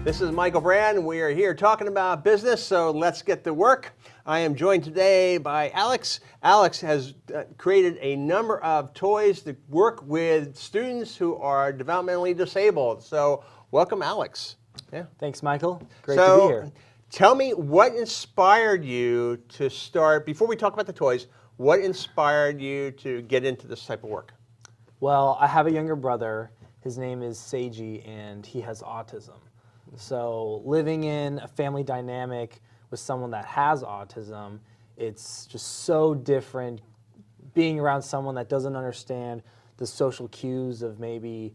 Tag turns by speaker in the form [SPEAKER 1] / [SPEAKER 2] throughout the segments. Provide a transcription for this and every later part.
[SPEAKER 1] This is Michael Brand. We are here talking about business, so let's get to work. I am joined today by Alex. Alex has created a number of toys to work with students who are developmentally disabled. So welcome, Alex.
[SPEAKER 2] Yeah. Thanks, Michael. Great to be here.
[SPEAKER 1] Tell me what inspired you to start, before we talk about the toys, what inspired you to get into this type of work?
[SPEAKER 2] Well, I have a younger brother. His name is Seiji, and he has autism. So living in a family dynamic with someone that has autism, it's just so different being around someone that doesn't understand the social cues of maybe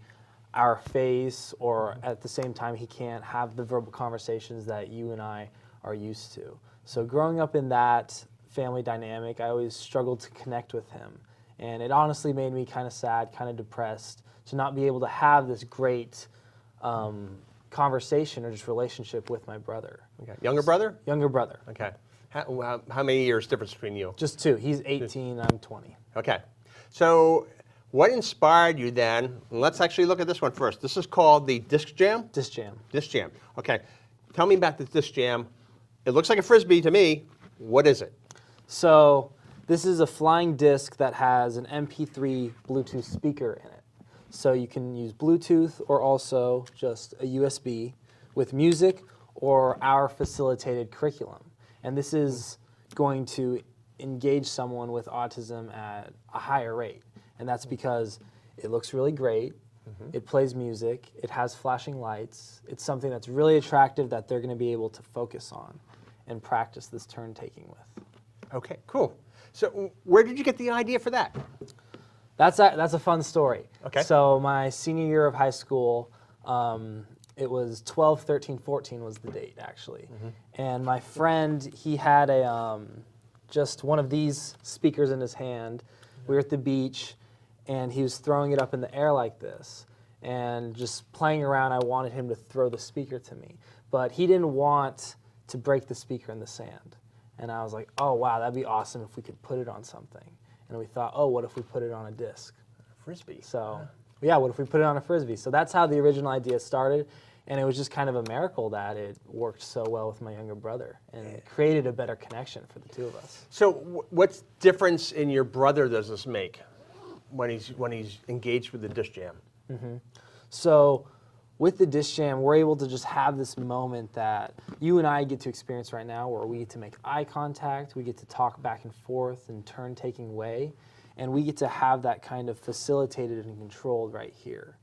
[SPEAKER 2] our face, or at the same time he can't have the verbal conversations that you and I are used to. So growing up in that family dynamic, I always struggled to connect with him. And it honestly made me kind of sad, kind of depressed to not be able to have this great conversation or just relationship with my brother.
[SPEAKER 1] Okay. Younger brother?
[SPEAKER 2] Younger brother.
[SPEAKER 1] Okay. How many years difference between you?
[SPEAKER 2] Just 2. He's 18, I'm 20.
[SPEAKER 1] Okay. So what inspired you then? Let's actually look at this one first. This is called the Disc Jam?
[SPEAKER 2] Disc Jam.
[SPEAKER 1] Disc Jam. Okay. Tell me about the Disc Jam. It looks like a Frisbee to me. What is it?
[SPEAKER 2] So this is a flying disc that has an MP3 Bluetooth speaker in it. So you can use Bluetooth or also just a USB with music or our facilitated curriculum. And this is going to engage someone with autism at a higher rate. And that's because it looks really great, it plays music, it has flashing lights, it's something that's really attractive that they're going to be able to focus on and practice this turn taking with. Okay,
[SPEAKER 1] cool. So where did you get the idea for that?
[SPEAKER 2] That's a fun story.
[SPEAKER 1] Okay.
[SPEAKER 2] So my senior year of high school, it was 12, 13, 14 was the date actually. And my friend, he had a just one of these speakers in his hand. We were at the beach and he was throwing it up in the air like this. And just playing around, I wanted him to throw the speaker to me. But he didn't want to break the speaker in the sand. And I was like, oh wow, that'd be awesome if we could put it on something. And we thought, oh, what if we put it on a disc?
[SPEAKER 1] Frisbee.
[SPEAKER 2] So, yeah, what if we put it on a Frisbee? So that's how the original idea started. And it was just kind of a miracle that it worked so well with my younger brother and created a better connection for the two of us.
[SPEAKER 1] So what difference in your brother does this make when he's engaged with the Disc Jam?
[SPEAKER 2] So with the Disc Jam, we're able to just have this moment that you and I get to experience right now where we get to make eye contact, we get to talk back and forth in turn-taking way, and we get to have that kind of facilitated and controlled right here.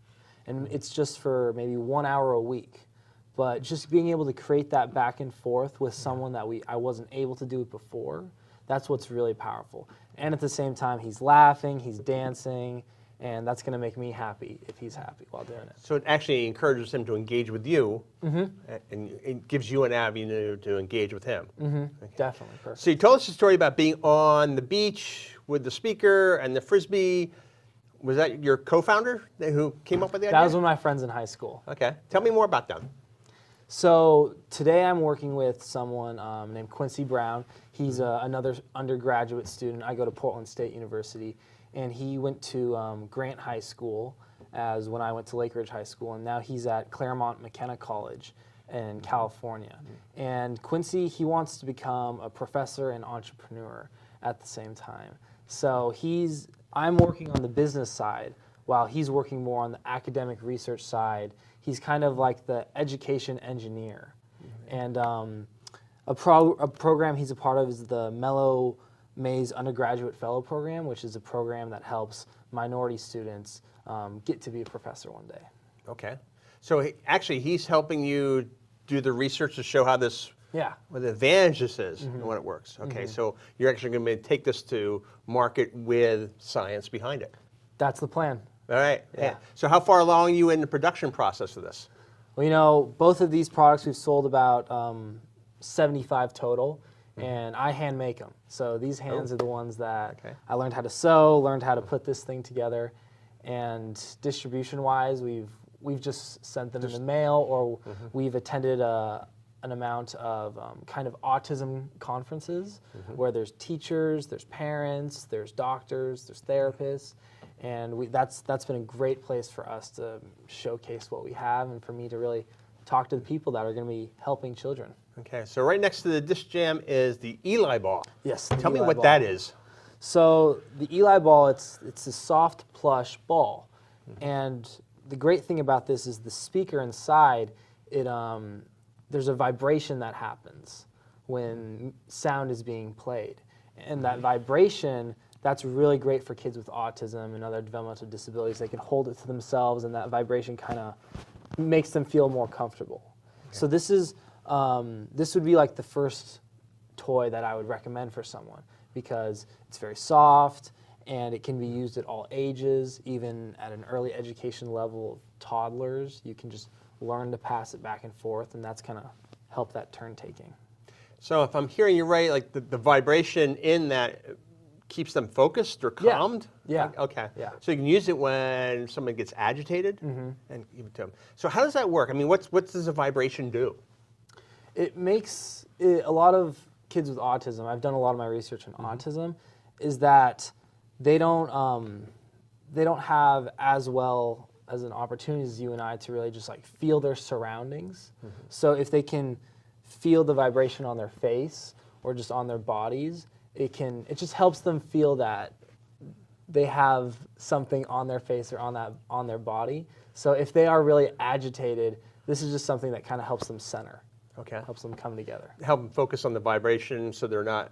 [SPEAKER 2] And it's just for maybe 1 hour a week. But just being able to create that back and forth with someone that I wasn't able to do it before, that's what's really powerful. And at the same time, he's laughing, he's dancing, and that's going to make me happy if he's happy while doing it.
[SPEAKER 1] So it actually encourages him to engage with you, and it gives you an avenue to engage with him.
[SPEAKER 2] Okay. Definitely, perfect.
[SPEAKER 1] So you told us a story about being on the beach with the speaker and the Frisbee. Was that your co-founder who came up with the idea?
[SPEAKER 2] That was one of my friends in high school.
[SPEAKER 1] Okay. Tell me more about them.
[SPEAKER 2] So today I'm working with someone named Quincy Brown. He's another undergraduate student. I go to Portland State University. And he went to Grant High School as when I went to Lake Ridge High School, and now he's at Claremont McKenna College in California. And Quincy, he wants to become a professor and entrepreneur at the same time. So I'm working on the business side while he's working more on the academic research side. He's kind of like the education engineer. And a program he's a part of is the Mellow Mays Undergraduate Fellow Program, which is a program that helps minority students get to be a professor one day.
[SPEAKER 1] Okay. So actually he's helping you do the research to show how this, what the advantage this is and when it works. Okay, so you're actually going to take this to market with science behind it.
[SPEAKER 2] That's the plan.
[SPEAKER 1] All right. Yeah. So how far along are you in the production process of this?
[SPEAKER 2] Well, you know, both of these products we've sold about 75 total. And I hand make them. So these hands are the ones that I learned how to sew, learned how to put this thing together. And distribution-wise, we've just sent them in the mail, or we've attended an amount of kind of autism conferences where there's teachers, there's parents, there's doctors, there's therapists. And that's been a great place for us to showcase what we have and for me to really talk to the people that are going to be helping children.
[SPEAKER 1] Okay, so right next to the disc jam is the Eli ball.
[SPEAKER 2] Yes.
[SPEAKER 1] Tell me what that is.
[SPEAKER 2] So the Eli ball, it's a soft plush ball, and the great thing about this is the speaker inside. There's a vibration that happens when sound is being played, and that vibration, that's really great for kids with autism and other developmental disabilities. They can hold it to themselves, and that vibration kind of makes them feel more comfortable. Okay. So this would be like the first toy that I would recommend for someone, because it's very soft and it can be used at all ages, even at an early education level of toddlers. You can just learn to pass it back and forth, and that's kind of help that turn taking.
[SPEAKER 1] So if I'm hearing you right, like the vibration in that keeps them focused or calmed?
[SPEAKER 2] Yeah.
[SPEAKER 1] Okay.
[SPEAKER 2] Yeah.
[SPEAKER 1] So you can use it when someone gets agitated and give it to them. So how does that work? I mean, what does a vibration do?
[SPEAKER 2] It makes a lot of kids with autism, I've done a lot of my research on autism, is that they don't have as well as an opportunity as you and I to really just like feel their surroundings. So if they can feel the vibration on their face or just on their bodies, it just helps them feel that they have something on their face or on their body. So if they are really agitated, this is just something that kind of helps them center.
[SPEAKER 1] Okay.
[SPEAKER 2] Helps them come together.
[SPEAKER 1] Help them focus on the vibration so they're not,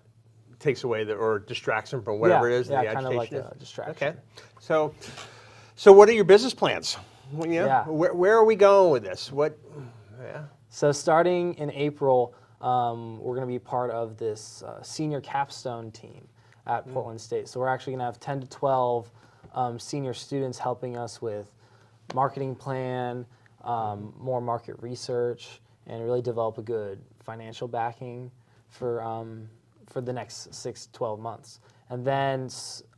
[SPEAKER 1] takes away or distracts them from whatever it is the agitation
[SPEAKER 2] kind of like
[SPEAKER 1] is.
[SPEAKER 2] a distraction.
[SPEAKER 1] Okay. So what are your business plans? Where are we going with this?
[SPEAKER 2] So starting in April, we're going to be part of this senior capstone team at Portland State. So we're actually going to have 10 to 12 senior students helping us with marketing plan, more market research, and really develop a good financial backing for the next 6 to 12 months. And then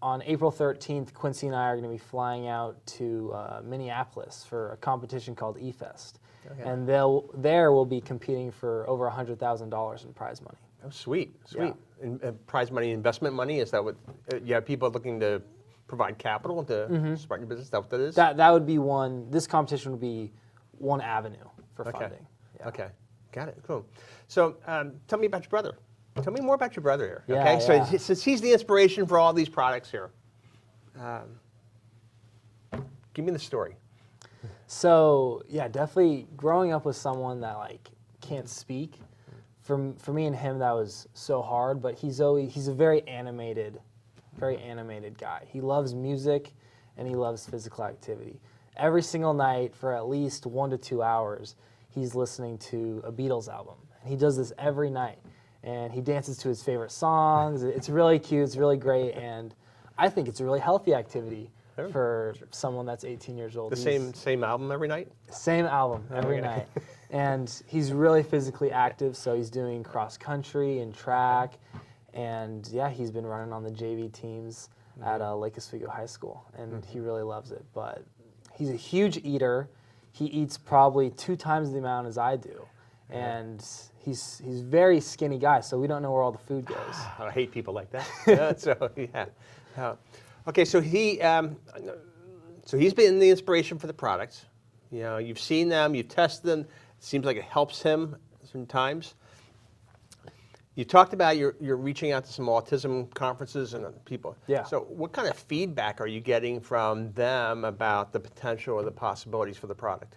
[SPEAKER 2] on April 13th, Quincy and I are going to be flying out to Minneapolis for a competition called E-Fest. Okay. And there we'll be competing for over $100,000 in prize money.
[SPEAKER 1] Oh, sweet.
[SPEAKER 2] Yeah.
[SPEAKER 1] And prize money, investment money, is that what, you have people looking to provide capital to start your business? Is that what that is?
[SPEAKER 2] That would be this competition would be one avenue for funding. Yeah.
[SPEAKER 1] Okay, got it, cool. So tell me about your brother. Tell me more about your brother here.
[SPEAKER 2] Yeah,
[SPEAKER 1] okay,
[SPEAKER 2] yeah.
[SPEAKER 1] So since he's the inspiration for all these products here, give me the story.
[SPEAKER 2] So yeah, definitely growing up with someone that like can't speak, for me and him that was so hard. But he's a very animated guy. He loves music and he loves physical activity. Every single night for at least 1 to 2 hours, he's listening to a Beatles album. And he does this every night. And he dances to his favorite songs. It's really cute, it's really great, and I think it's a really healthy activity for someone that's 18 years old.
[SPEAKER 1] The same album every night?
[SPEAKER 2] Same album every night. And he's really physically active, so he's doing cross country and track. And yeah, he's been running on the JV teams at Lake Oswego High School, and he really loves it. But he's a huge eater. He eats probably 2 times the amount as I do. And he's a very skinny guy, so we don't know where all the food goes.
[SPEAKER 1] I hate people like that. Okay, so he's been the inspiration for the products. You know, you've seen them, you've tested them. It seems like it helps him sometimes. You talked about you're reaching out to some autism conferences and people.
[SPEAKER 2] Yeah.
[SPEAKER 1] So what kind of feedback are you getting from them about the potential or the possibilities for the product?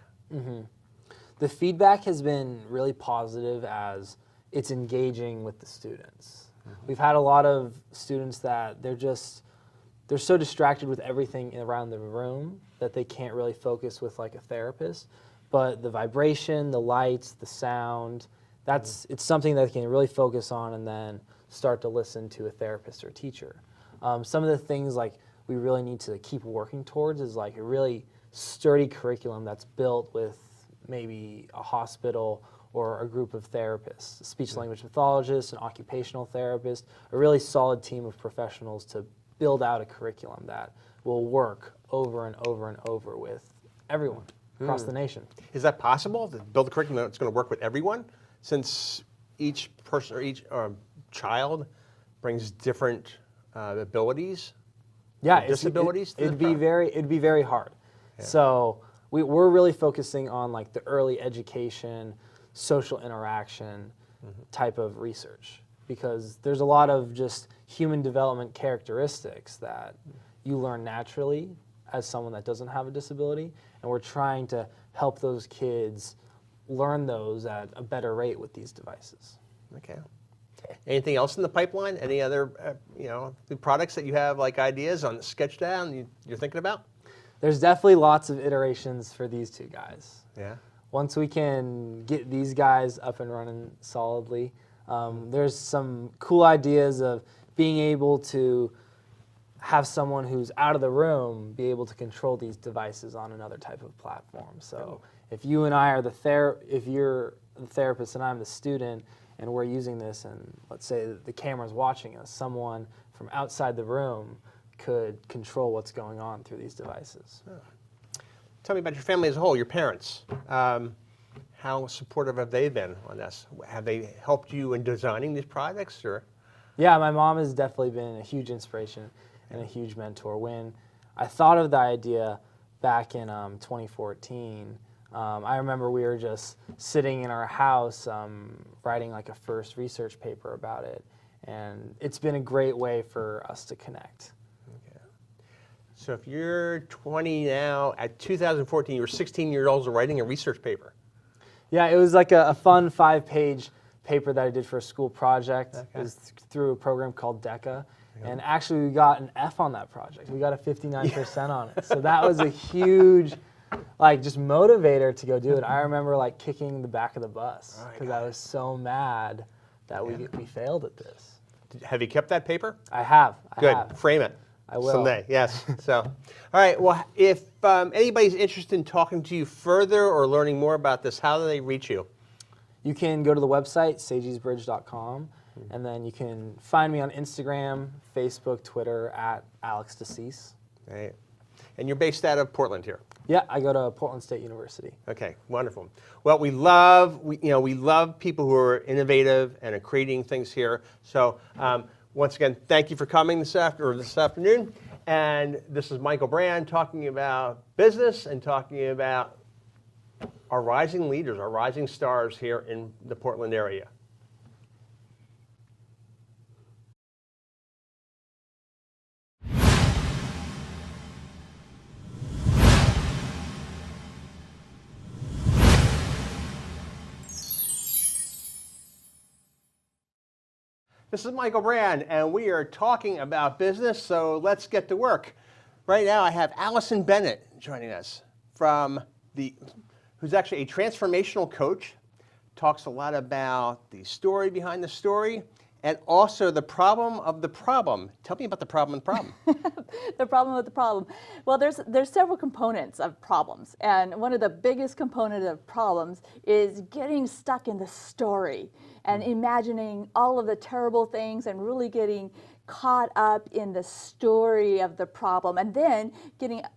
[SPEAKER 2] The feedback has been really positive as it's engaging with the students. We've had a lot of students that they're so distracted with everything around the room that they can't really focus with like a therapist. But the vibration, the lights, the sound, it's something that they can really focus on and then start to listen to a therapist or a teacher. Some of the things like we really need to keep working towards is like a really sturdy curriculum that's built with maybe a hospital or a group of therapists, a speech-language pathologist, an occupational therapist, a really solid team of professionals to build out a curriculum that will work over and over and over with everyone across the nation.
[SPEAKER 1] Is that possible, to build a curriculum that's going to work with everyone, since each person or each child brings different abilities?
[SPEAKER 2] Yeah,
[SPEAKER 1] disabilities?
[SPEAKER 2] It'd be very hard. Yeah. So we're really focusing on like the early education, social interaction type of research, because there's a lot of just human development characteristics that you learn naturally as someone that doesn't have a disability, and we're trying to help those kids learn those at a better rate with these devices.
[SPEAKER 1] Okay. Anything else in the pipeline? Any other, new products that you have like ideas on the sketch down you're thinking about?
[SPEAKER 2] There's definitely lots of iterations for these two guys.
[SPEAKER 1] Yeah.
[SPEAKER 2] Once we can get these guys up and running solidly, there's some cool ideas of being able to have someone who's out of the room be able to control these devices on another type of platform. So if you and I are if you're the therapist and I'm the student, and we're using this, and let's say the camera's watching us, someone from outside the room could control what's going on through these devices.
[SPEAKER 1] Oh. Tell me about your family as a whole, your parents. How supportive have they been on this? Have they helped you in designing these products, or?
[SPEAKER 2] Yeah, my mom has definitely been a huge inspiration and a huge mentor. When I thought of the idea back in 2014, I remember we were just sitting in our house writing like a first research paper about it, and it's been a great way for us to connect.
[SPEAKER 1] Okay. So if you're 20 now, at 2014 you were 16 years old writing a research paper.
[SPEAKER 2] Yeah, it was like a fun 5-page paper that I did for a school project.
[SPEAKER 1] Okay.
[SPEAKER 2] It was through a program called DECA, and actually we got an F on that project. We got a 59% on it. So that was a huge just motivator to go do it. I remember like kicking the back of the bus because I was so mad that we failed at this.
[SPEAKER 1] Have you kept that paper?
[SPEAKER 2] I have.
[SPEAKER 1] Good.
[SPEAKER 2] I have.
[SPEAKER 1] Frame it.
[SPEAKER 2] I will.
[SPEAKER 1] Someday, yes. So, all right. Well, if anybody's interested in talking to you further or learning more about this, how do they reach you?
[SPEAKER 2] You can go to the website, sagysbridge.com, and then you can find me on Instagram, Facebook, Twitter, at Alex Dassise.
[SPEAKER 1] Right. And you're based out of Portland here?
[SPEAKER 2] Yeah, I go to Portland State University.
[SPEAKER 1] Okay, wonderful. Well, we love people who are innovative and are creating things here. So once again, thank you for coming this afternoon. And this is Michael Brand talking about business and talking about our rising leaders, our rising stars here in the Portland area. This is Michael Brand, and we are talking about business, so let's get to work. Right now I have Allison Bennett joining us who's actually a transformational coach, talks a lot about the story behind the story, and also the problem of the problem. Tell me about the problem and problem.
[SPEAKER 3] The problem with the problem. Well, there's several components of problems, and one of the biggest components of problems is getting stuck in the story and imagining all of the terrible things and really getting caught up in the story of the problem, and then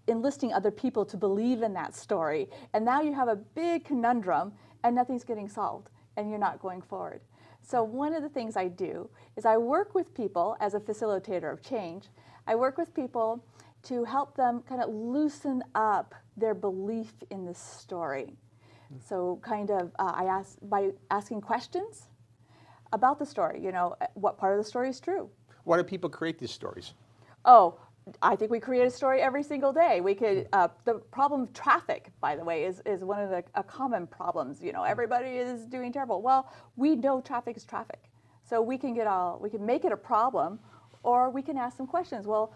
[SPEAKER 3] enlisting other people to believe in that story. And now you have a big conundrum and nothing's getting solved and you're not going forward. So one of the things I do is I work with people as a facilitator of change. I work with people to help them kind of loosen up their belief in the story. So I ask by asking questions about the story. What part of the story is true?
[SPEAKER 1] Why do people create these stories?
[SPEAKER 3] Oh, I think we create a story every single day. We could. The problem of traffic, by the way, is one of the common problems. Everybody is doing terrible. Well, we know traffic is traffic, so we can make it a problem, or we can ask some questions. Well,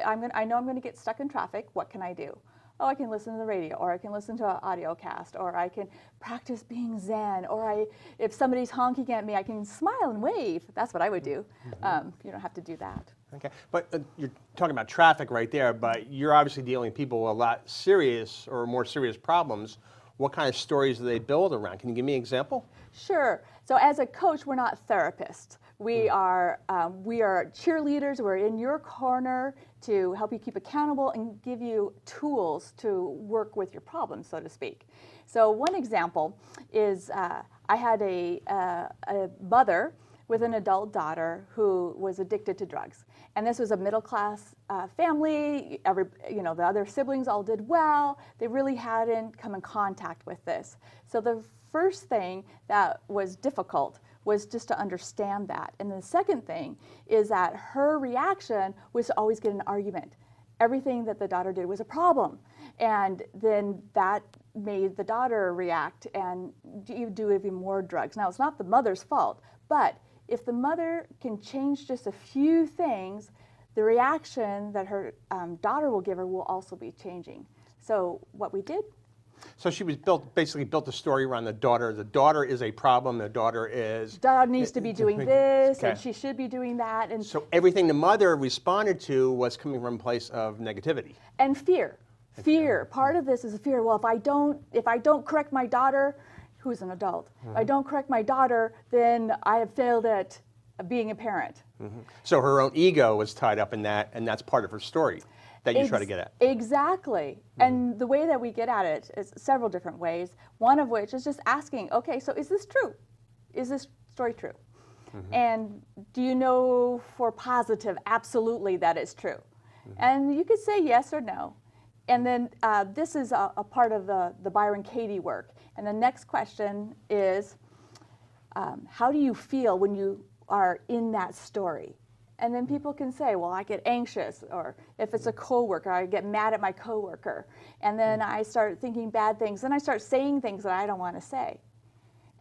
[SPEAKER 3] I know I'm going to get stuck in traffic. What can I do? Oh, I can listen to the radio, or I can listen to an audio cast, or I can practice being Zen, or if somebody's honking at me, I can smile and wave. That's what I would do. You don't have to do that.
[SPEAKER 1] Okay, but you're talking about traffic right there, but you're obviously dealing with people with a lot serious or more serious problems. What kind of stories do they build around? Can you give me an example?
[SPEAKER 3] Sure. So as a coach, we're not therapists. We are cheerleaders. We're in your corner to help you keep accountable and give you tools to work with your problems, so to speak. So one example is I had a mother with an adult daughter who was addicted to drugs. And this was a middle-class family. The other siblings all did well. They really hadn't come in contact with this. So the first thing that was difficult was just to understand that. And the second thing is that her reaction was to always get in an argument. Everything that the daughter did was a problem. And then that made the daughter react and do even more drugs. Now, it's not the mother's fault, but if the mother can change just a few things, the reaction that her daughter will give her will also be changing. So what we did.
[SPEAKER 1] So she was basically built a story around the daughter. The daughter is a problem. The daughter is.
[SPEAKER 3] Daughter needs to be doing this,
[SPEAKER 1] Okay.
[SPEAKER 3] and she should be doing that, and
[SPEAKER 1] So everything the mother responded to was coming from a place of negativity.
[SPEAKER 3] and fear. Fear. Part of this is fear. Well, if I don't correct my daughter, who's an adult, if I don't correct my daughter, then I have failed at being a parent.
[SPEAKER 1] So her own ego was tied up in that, and that's part of her story that you try to get at.
[SPEAKER 3] Exactly. And the way that we get at it is several different ways. One of which is just asking, okay, so is this true? Is this story true? And do you know for positive, absolutely, that it's true? And you could say yes or no. And then this is a part of the Byron Katie work. And the next question is, how do you feel when you are in that story? And then people can say, well, I get anxious, or if it's a coworker, I get mad at my coworker. And then I start thinking bad things, and I start saying things that I don't want to say.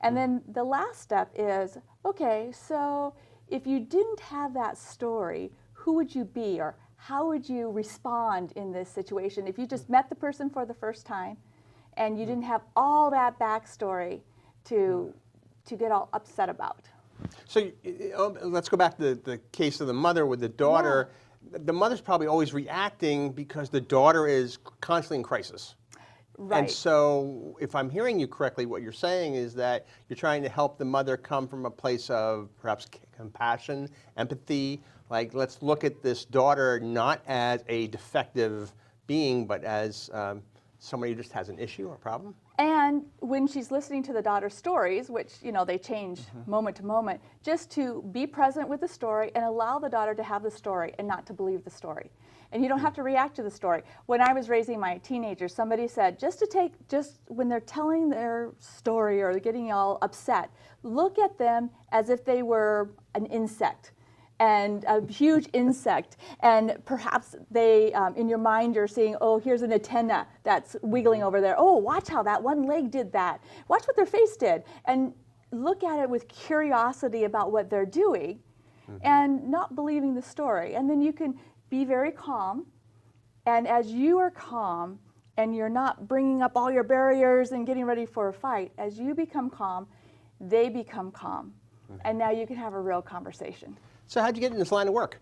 [SPEAKER 3] And then the last step is, okay, so if you didn't have that story, who would you be, or how would you respond in this situation? If you just met the person for the first time and you didn't have all that backstory to get all upset about.
[SPEAKER 1] So let's go back to the case of the mother with the daughter. Yeah. The mother's probably always reacting because the daughter is constantly in crisis.
[SPEAKER 3] Right.
[SPEAKER 1] And so if I'm hearing you correctly, what you're saying is that you're trying to help the mother come from a place of perhaps compassion, empathy. Like, let's look at this daughter not as a defective being, but as somebody who just has an issue or problem.
[SPEAKER 3] And when she's listening to the daughter's stories, which, they change moment to moment, just to be present with the story and allow the daughter to have the story and not to believe the story. And you don't have to react to the story. When I was raising my teenagers, somebody said, just when they're telling their story or getting all upset, look at them as if they were an insect. And a huge insect, and perhaps they, in your mind, you're seeing, oh, here's an antenna that's wiggling over there. Oh, watch how that one leg did that. Watch what their face did. And look at it with curiosity about what they're doing and not believing the story. And then you can be very calm. And as you are calm and you're not bringing up all your barriers and getting ready for a fight, as you become calm, they become calm. And now you can have a real conversation.
[SPEAKER 1] So how'd you get in this line of work?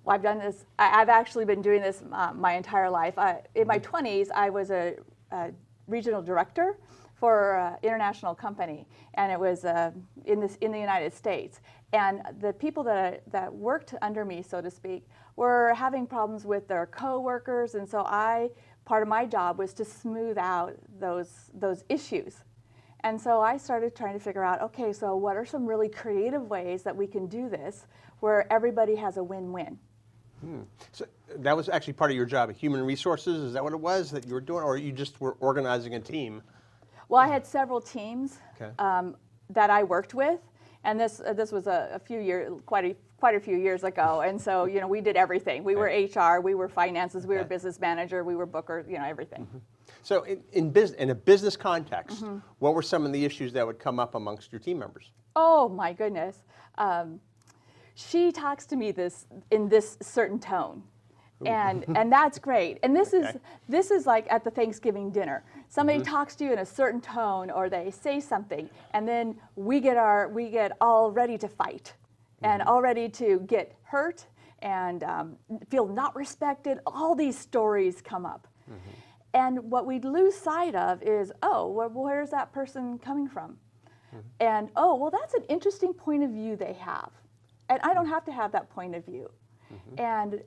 [SPEAKER 3] Well, I've done this. I've actually been doing this my entire life. In my 20s, I was a regional director for an international company, and it was in the United States. And the people that worked under me, so to speak, were having problems with their coworkers, and so part of my job was to smooth out those issues. And so I started trying to figure out, okay, so what are some really creative ways that we can do this where everybody has a win-win?
[SPEAKER 1] So that was actually part of your job at Human Resources. Is that what it was that you were doing, or you just were organizing a team?
[SPEAKER 3] Well, I had several teams that I worked with, and this was a few years, quite a few years ago. And so we did everything. We were HR, we were finances, we were business manager, we were booker, everything.
[SPEAKER 1] So in a business context, what were some of the issues that would come up amongst your team members?
[SPEAKER 3] Oh my goodness. She talks to me in this certain tone. And that's great. And this is like at the Thanksgiving dinner. Somebody talks to you in a certain tone, or they say something, and then we get all ready to fight and all ready to get hurt and feel not respected. All these stories come up. And what we lose sight of is, where's that person coming from? And, that's an interesting point of view they have. And I don't have to have that point of view. And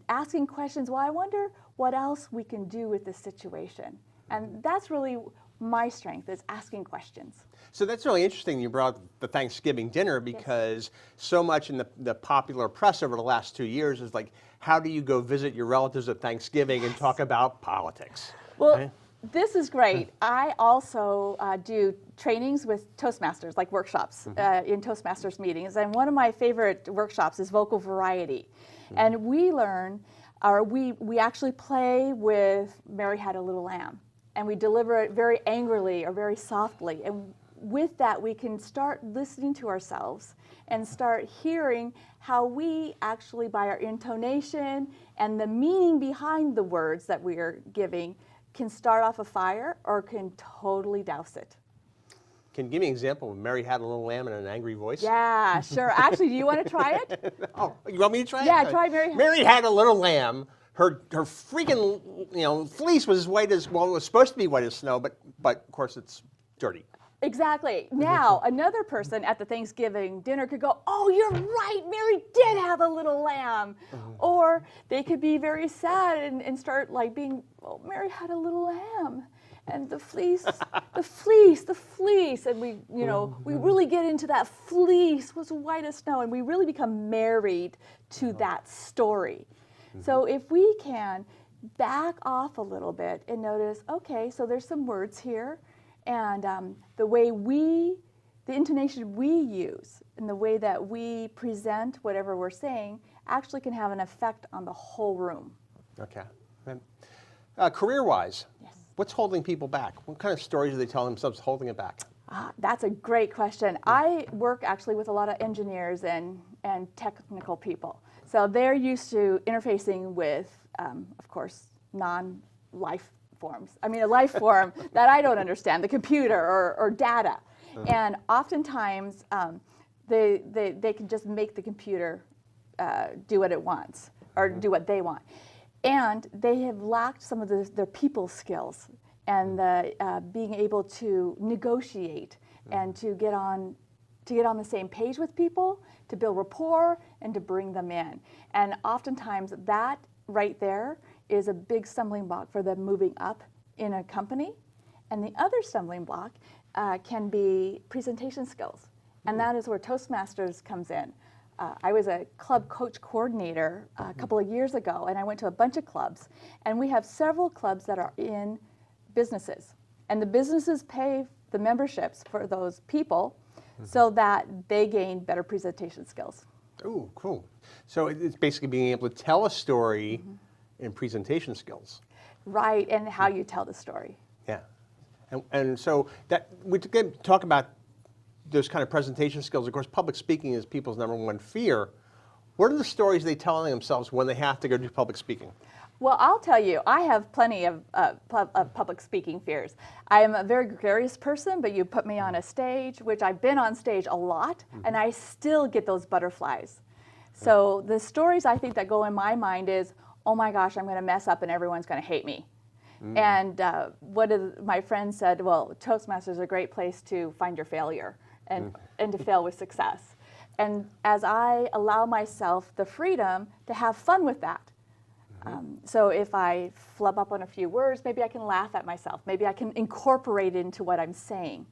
[SPEAKER 3] asking questions, well, I wonder what else we can do with this situation. And that's really my strength is asking questions.
[SPEAKER 1] So that's really interesting. You brought up the Thanksgiving dinner because so much in the popular press over the last 2 years is like, how do you go visit your relatives at Thanksgiving and talk about politics?
[SPEAKER 3] Well,
[SPEAKER 1] right?
[SPEAKER 3] this is great. I also do trainings with Toastmasters, like workshops in Toastmasters meetings. And one of my favorite workshops is vocal variety. And we learn, or we actually play with Mary Had a Little Lamb. And we deliver it very angrily or very softly. And with that, we can start listening to ourselves and start hearing how we actually, by our intonation and the meaning behind the words that we are giving, can start off a fire or can totally douse it.
[SPEAKER 1] Can you give me an example of Mary Had a Little Lamb in an angry voice?
[SPEAKER 3] Yeah, sure. Actually, do you want to try it?
[SPEAKER 1] Oh, you want me to try it?
[SPEAKER 3] Yeah, try Mary.
[SPEAKER 1] Mary had a little lamb. Her freaking fleece was as white as, well, it was supposed to be white as snow, but of course it's dirty.
[SPEAKER 3] Exactly. Now, another person at the Thanksgiving dinner could go, oh, you're right, Mary did have a little lamb. Or they could be very sad and start like being, oh, Mary had a little lamb. And the fleece, the fleece. And we really get into that fleece was white as snow. And we really become married to that story. So if we can back off a little bit and notice, okay, so there's some words here. And the intonation we use and the way that we present whatever we're saying actually can have an effect on the whole room.
[SPEAKER 1] Okay. Career-wise,
[SPEAKER 3] Yes.
[SPEAKER 1] what's holding people back? What kind of stories do they tell themselves holding it back?
[SPEAKER 3] That's a great question. I work actually with a lot of engineers and technical people. So they're used to interfacing with, of course, non-life forms. I mean, a life form that I don't understand, the computer or data. And oftentimes, they can just make the computer do what it wants or do what they want. And they have lacked some of their people skills and being able to negotiate and to get on the same page with people, to build rapport, and to bring them in. And oftentimes that right there is a big stumbling block for them moving up in a company. And the other stumbling block can be presentation skills. And that is where Toastmasters comes in. I was a club coach coordinator a couple of years ago, and I went to a bunch of clubs. And we have several clubs that are in businesses. And the businesses pay the memberships for those people so that they gain better presentation skills.
[SPEAKER 1] Ooh, cool. So it's basically being able to tell a story in presentation skills.
[SPEAKER 3] Right, and how you tell the story.
[SPEAKER 1] Yeah. And so that we talk about those kind of presentation skills. Of course, public speaking is people's number one fear. What are the stories they tell themselves when they have to go do public speaking?
[SPEAKER 3] Well, I'll tell you, I have plenty of public speaking fears. I am a very gregarious person, but you put me on a stage, which I've been on stage a lot, and I still get those butterflies. So the stories I think that go in my mind is, oh my gosh, I'm going to mess up and everyone's going to hate me. And one of my friends said, well, Toastmasters is a great place to find your failure and to fail with success. And as I allow myself the freedom to have fun with that, so if I flub up on a few words, maybe I can laugh at myself. Maybe I can incorporate it into what I'm saying.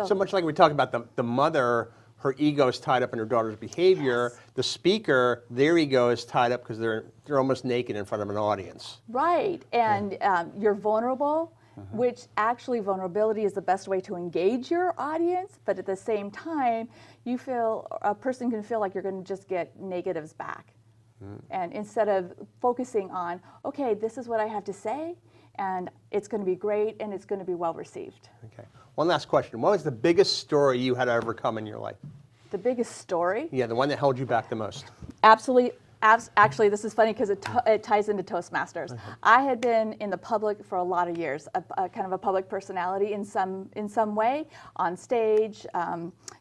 [SPEAKER 1] So much like we talk about the mother, her ego is tied up in her daughter's behavior.
[SPEAKER 3] Yes.
[SPEAKER 1] The speaker, their ego is tied up because they're almost naked in front of an audience.
[SPEAKER 3] Right, and you're vulnerable, which actually vulnerability is the best way to engage your audience, but at the same time, a person can feel like you're going to just get negatives back. And instead of focusing on, okay, this is what I have to say, and it's going to be great, and it's going to be well received.
[SPEAKER 1] Okay. One last question. What was the biggest story you had to overcome in your life?
[SPEAKER 3] The biggest story?
[SPEAKER 1] Yeah, the one that held you back the most.
[SPEAKER 3] Absolutely. Actually, this is funny because it ties into Toastmasters. I had been in the public for a lot of years, a kind of a public personality in some way, on stage,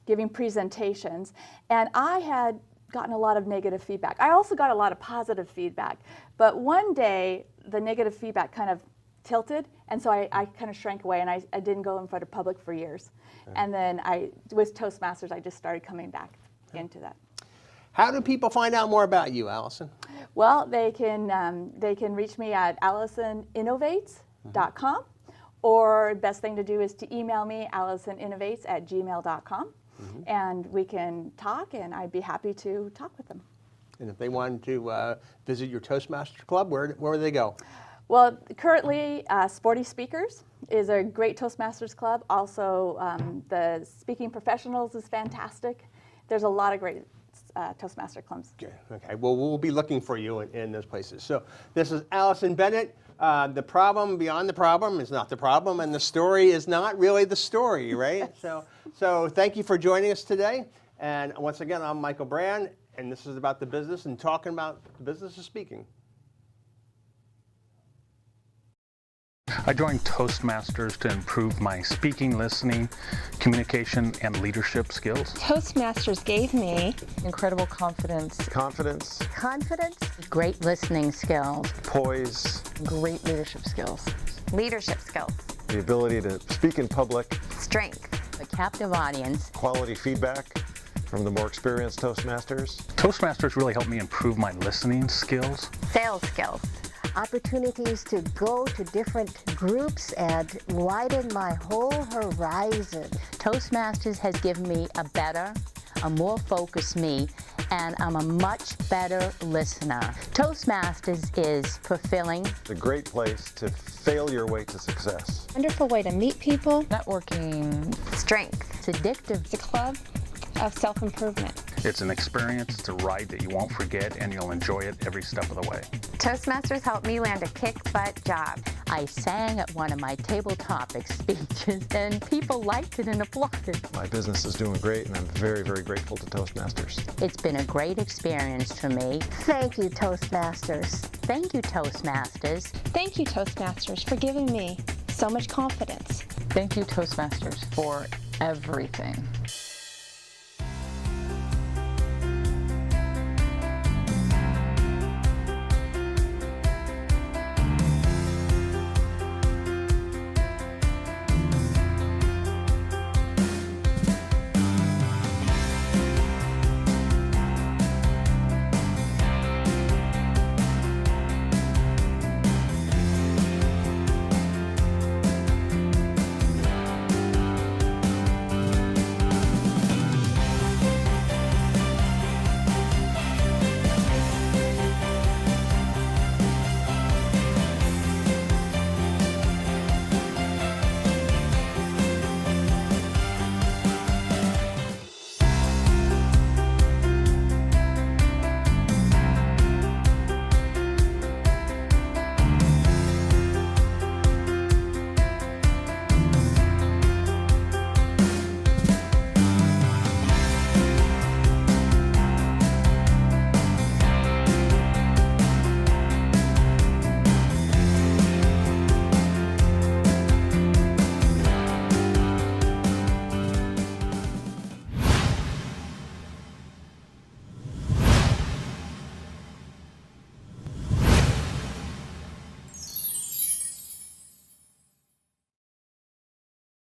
[SPEAKER 3] giving presentations, and I had gotten a lot of negative feedback. I also got a lot of positive feedback, but one day the negative feedback kind of tilted, and so I kind of shrank away, and I didn't go in front of public for years. And then with Toastmasters, I just started coming back into that.
[SPEAKER 1] How do people find out more about you, Allison?
[SPEAKER 3] Well, they can reach me at AllisonInnovates.com, or best thing to do is to email me, allisoninnovates@gmail.com, and we can talk, and I'd be happy to talk with them.
[SPEAKER 1] And if they wanted to visit your Toastmasters Club, where would they go?
[SPEAKER 3] Well, currently, Sporty Speakers is a great Toastmasters club. Also, the Speaking Professionals is fantastic. There's a lot of great Toastmaster clubs.
[SPEAKER 1] Okay, well, we'll be looking for you in those places. So this is Allison Bennett. The problem beyond the problem is not the problem, and the story is not really the story, right? So thank you for joining us today. And once again, I'm Michael Brand, and this is about the business and talking about the business of speaking.
[SPEAKER 4] I joined Toastmasters to improve my speaking, listening, communication, and leadership skills.
[SPEAKER 5] Toastmasters gave me
[SPEAKER 6] incredible confidence,
[SPEAKER 7] confidence,
[SPEAKER 5] great listening skills,
[SPEAKER 7] poise,
[SPEAKER 6] great leadership skills,
[SPEAKER 7] the ability to speak in public,
[SPEAKER 5] strength, a captive audience,
[SPEAKER 7] quality feedback from the more experienced Toastmasters.
[SPEAKER 4] Toastmasters really helped me improve my listening skills.
[SPEAKER 5] sales skills,
[SPEAKER 8] opportunities to go to different groups and widen my whole horizon.
[SPEAKER 5] Toastmasters has given me a more focused me, and I'm a much better listener. Toastmasters is fulfilling.
[SPEAKER 7] It's a great place to fail your way to success.
[SPEAKER 9] Wonderful way to meet people.
[SPEAKER 6] networking,
[SPEAKER 5] Strength. It's addictive.
[SPEAKER 9] It's a club of self-improvement.
[SPEAKER 4] It's an experience, it's a ride that you won't forget, and you'll enjoy it every step of the way.
[SPEAKER 5] Toastmasters helped me land a kick-butt job. I sang at one of my table topic speeches, and people liked it and applauded.
[SPEAKER 7] My business is doing great, and I'm very, very grateful to Toastmasters.
[SPEAKER 5] It's been a great experience for me.
[SPEAKER 8] Thank you, Toastmasters.
[SPEAKER 5] Thank you, Toastmasters.
[SPEAKER 9] Thank you, Toastmasters, for giving me so much confidence.
[SPEAKER 6] thank you Toastmasters for everything.